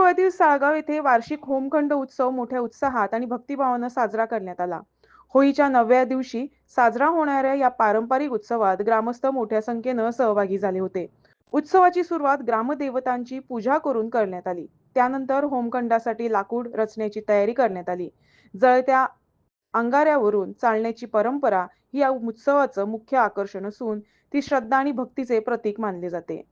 गोव्यातील साळगाव येथे वार्षिक होमखंड उत्सव मोठ्या उत्साहात आणि भक्तिभावानं साजरा करण्यात आला. होळीच्या 9व्या दिवशी साजरा होणाऱ्या या पारंपरिक उत्सवात ग्रामस्थ मोठ्या संख्येनं सहभागी झाले होते. उत्सवाची सुरुवात ग्रामदेवतांची पूजा करून करण्यात आली. त्यानंतर होमखंडासाठी लाकूड रचण्याची तयारी करण्यात आली. जळत्या अंगाऱ्यावरून चालण्याची परंपरा ही या उत्सवाचं मुख्य आकर्षण असून ती श्रद्धा आणि भक्तीचे प्रतीक मानले जाते.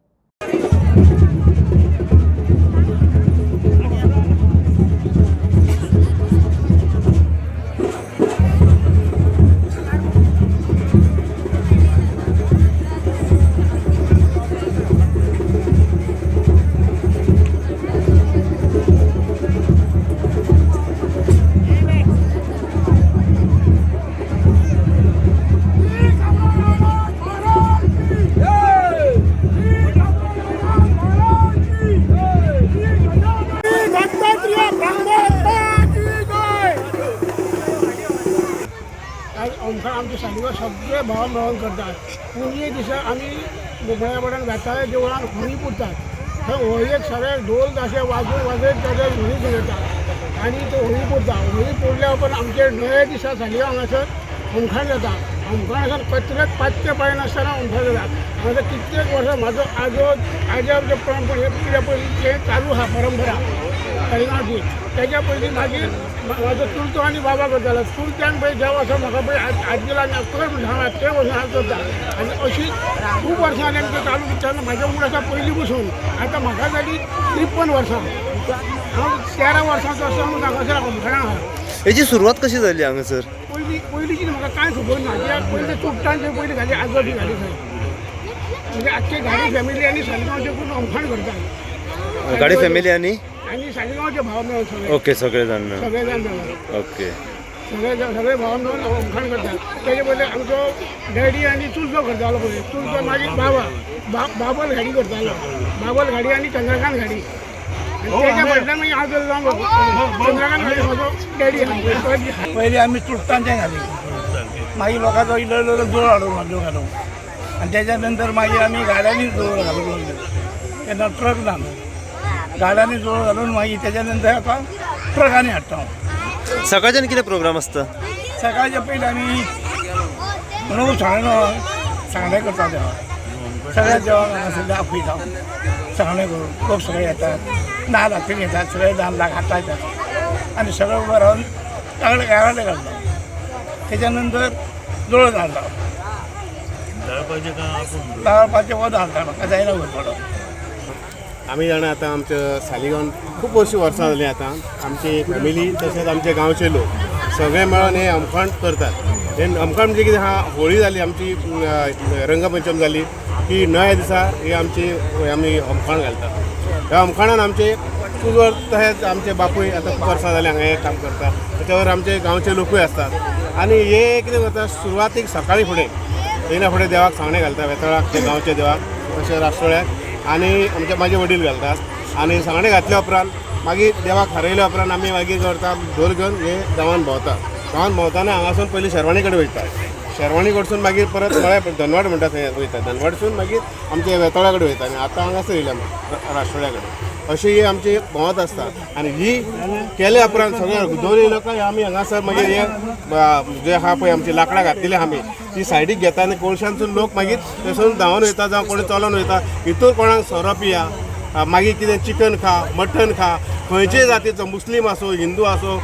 ओमकार आमचे सालीवर सगळे भाव मिळून करतात. पुण्य दिसा आम्ही मोकळ्यापणान वेताळे देवळान होळी पुरतात. थंय होळयेक सगळे ढोल ताशे वाजत वाजत त्याचे होळी चलयतात आणि तो होळी पुरता. होळी पुरल्या उपरांत आमचे 9 दिसा सालीवर हांगासर होमखण जाता. होमखणासर कचऱ्यात 5 ते 5 नासतना होमखण जाता. हांगासर कित्येक वर्सां म्हाजो आजोब पिढ्या पयलींचे चालू आहा परंपरा कळिंगाची. त्याच्या पयलीं मागीर म्हाजो चुलतो आनी बाबा करतालो. चुलत्यान पळय ज्या वर्सा म्हाका पळय आजयेला आनी कर म्हणून सांगला ते वर्सा हांव करता. आनी अशी खूब वर्सां जालीं आमकां चालू करताना म्हाज्या उमर आसा पयलीं पसून. आतां म्हाका जालीं 53 वर्सां. हांव 13 वर्सांचो आसतना हांगासर होमखणां आहा. याची सुरुवात कशी झाली हांगासर? पयलींची म्हाका कांय खबर ना. कित्याक पयलीं चुट्टांचे पयलीं घाली आजोबी घाली थंय. म्हणजे आख्खे गाडी फॅमिली आनी सालिगांवचे कोण होमखण करता. गाडी फॅमिली आणि सालिगांवचे भाव मेळून सगळे ओके सगळेजण मेळून ओके सगळे भाव मेळून होमखण करतात. तेजे पयलीं आमचो डॅडी आनी चुलतो करतालो पळय. चुलतो मागीर बाबल गाडी करतालो. बाबल गाडी आनी चंद्रकांत गाडी. त्याच्या फाटल्यान मागीर हांव जर जावन चंद्रकांत गाडी म्हाजो डॅडी आहा. पयलीं आमी चुट्टांचें घाली. मागीर लोकांचो इल्लो इल्लो जोड हाडून म्हाजो घालूं आनी तेच्या नंतर मागीर आमी गाड्यांनी जोड घालूंक लागले. तेन्ना ट्रक ना. गाड्यांनी जोड घालून मागीर तेच्या नंतर आतां ट्रकांनी हाडटा. सकाळच्यान कितें प्रोग्राम आसता? सकाळच्या पयलीं आमी 9 साडे 9 सांगणे करता देवाक. सगळ्या देवाक हांगासर दाखयता. सांगणे करून लोक सगळे येतात. नाल्ल हातीन घेतात. सगळे नाल्लाक हाता येतात आनी सगळें उबे रावन तांगडे गाराडे घालता. तेच्या नंतर जोड घालता. दळपाचें वत घालता. म्हाका जायना वयतलो. आम्ही जाणा आता आमच्या सालिगांव खूप अशी वर्सां जालीं आता आमची फॅमिली तशेंच आमचे गांवचे लोक सगळे मेळून हे होमखण करतात. हे होमखण म्हणजे कितें हा होळी जाली आमची रंगपंचम जाली की 9 दिसा ही आमी होमखण घालतात. ह्या होमखणान आमचे चुलवर तशेंच आमचे बापूय आतां खूब वर्सां जालीं हांगा हे काम करता. त्याच्यावर आमचे गांवचे लोकूय असतात आनी हे कितें करता सुरवातीक सकाळी फुडें येना फुडें देवाक सांगणे घालता. वेताळाक ते गांवच्या देवाक तशें राष्ट्रोळ्याक आनी माझे वडील घालतात. आनी सांगणे घातल्या उपरांत मागीर देवाक हारयल्या उपरांत आमी मागीर करता ढोल घेवन हे गांवान भोंवता. गांवान भोंवताना हांगासून पयलीं शेरवाणी कडेन वयता. शेरवाणी कडसून मागीर परत धनवाड म्हणटा थंय वयता. धनवाडसून मागीर आमचे वेताळा कडेन वयता आनी आतां हांगासर येयल्या राष्ट्रोळ्या कडेन. अशी ही आमची भोंवत आसता. आनी ही केल्या उपरांत सगळे दोन येयलो काय आमी हांगासर मागीर हे जे आहा पळय आमची लांकडां घातलेली आहा आमी ती सायडीक घेता आनी कोळशांसून लोक मागीर थंयसून धांवन वयता जावं कोणी चलोन वयता. हितूर कोणाक सोरो पिया मागीर कितें चिकन खा मटन खा खंयचेय जातीचो मुस्लीम आसूं हिंदू आसूं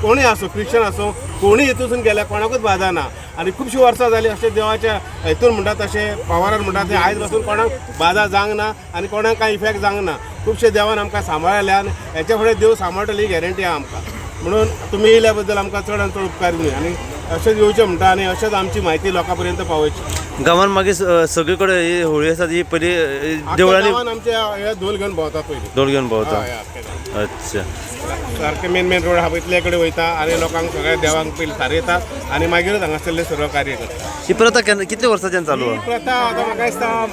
कोणूय आसूं क्रिश्चन आसूं कोणूय हितून गेल्यार कोणाकूच बाधा ना. आनी खुबशीं वर्सां जालीं अशें देवाच्या हितून म्हणटा तशें पावरान म्हणटा तें आयज पासून कोणाक बाधा जावंक ना आनी कोणाक कांय इफेक्ट जावंक ना. खुबशे देवान आमकां सांबाळल्या आनी हेच्या फुडें देव सांबाळटली ही गॅरंटी आहा आमकां. म्हणून तुमी येयल्या बद्दल आमकां चड आनी चड उपकार न्ही आनी अशेंच येवचें म्हणटा आनी अशेंच आमची म्हायती लोकां पर्यंत पावयची. गांवान मागीर सगळे कडेन ही होळी आसा ती पयलीं देवळांनी आमचे हे ढोल घेवन भोंवता पयलीं. ढोल घेवन भोंवता. हय अच्छा सारके मेन रोड आहा इतले कडेन वयता आनी लोकांक सगळ्या देवांक पयलीं थारयतात आनी मागीरूच हांगासरलें सर्व कार्य करता. ही प्रथा कितल्या वर्सांच्यान चालू ही आहा? प्रथा आतां म्हाका दिसता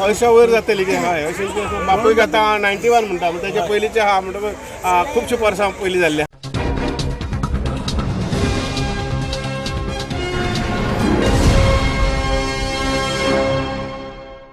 80 वयर जातली की हय अशें बापूय आतां 91 म्हणटा. तेच्या पयलींचे आहा म्हणटकूच खुबशीं वर्सां पयलीं जाल्ले